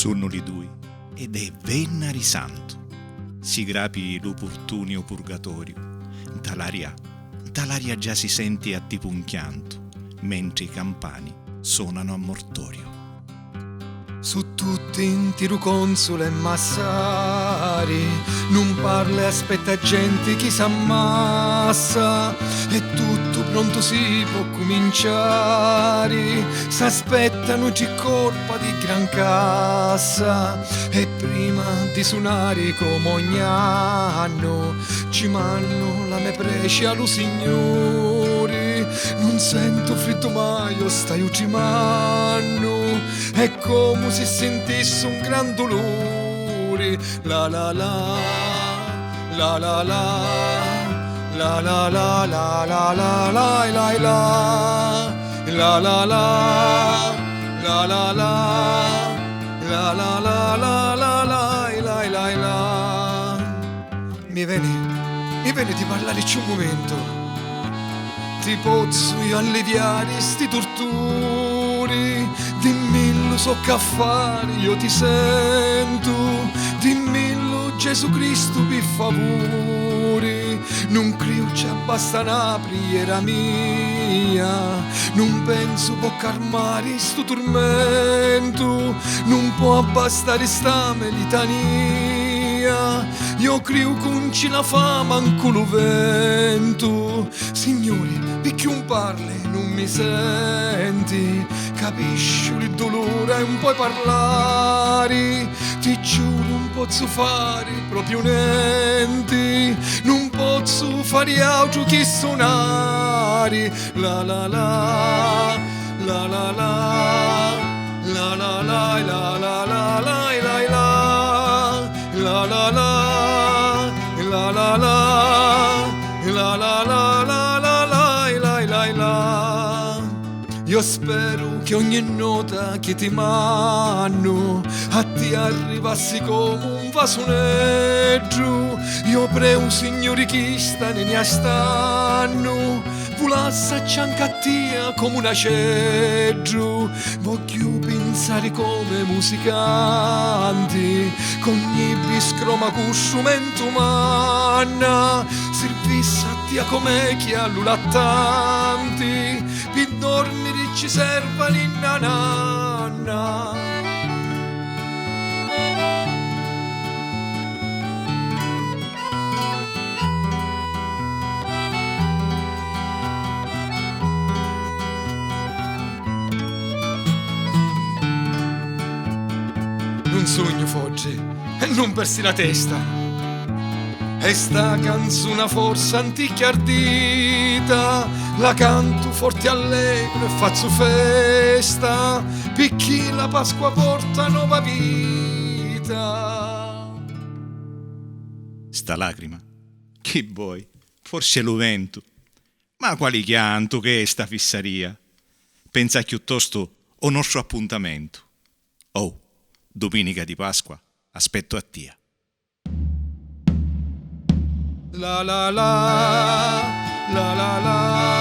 sono li due, ed è Vennari Santo. Si grapi l'opportunio purgatorio, dall'aria già si sente a tipo un chianto, mentre i campani suonano a mortorio. Su tutti in tiru console e massari, non parla e aspetta gente chi s'ammassa, e tutto pronto si può cominciare, s'aspettano ci colpa di gran cassa, e prima di suonare come ogni anno, ci manno la me precia lo signore, non sento freddo mai, io stai uccimanno, è come se sentisse un gran dolore. La la la, la la la, la la la, la la la, la la la, la la la, la la la, la la la, la la la, la la. Mi viene di parlarci un momento. Ti posso io alleviare sti torturi, dimmi lo so che fare, io ti sento, dimmelo Gesù Cristo per favore, non credo ci basta una preghiera mia, non penso può calmare sto tormento, non può abbastare sta litania, io credo che non ce la fa manco lo vento, Signore, perché un parli non mi senti, capisci il dolore e non puoi parlare, ti giuro non posso fare proprio niente, non posso fare altro che suonare, la la la, la la la, la la la, la la la, la la la, la la la, la la la, la la la, la la la. Io spero che ogni nota che ti mando a ti arrivassi come un vasoneggio. Io prego, Signore, chi sta ne stanno, volassa anche a te come una ceggio. Voglio pensare come musicanti, con ogni biscroma con strumento manna, servisse a te come chi ha l'ulattanti, per dormire ci serva l'inna nanna. Un sogno fogge e non persi la testa, e sta canzone forse antica ardita, la canto forte allegro e faccio festa, picchi la Pasqua porta nuova vita. Sta lacrima, che vuoi? Forse lo vento, ma quali chianto che è sta fissaria? Pensa piuttosto al nostro appuntamento. Oh, domenica di Pasqua, aspetto a tia. La la la, la la la.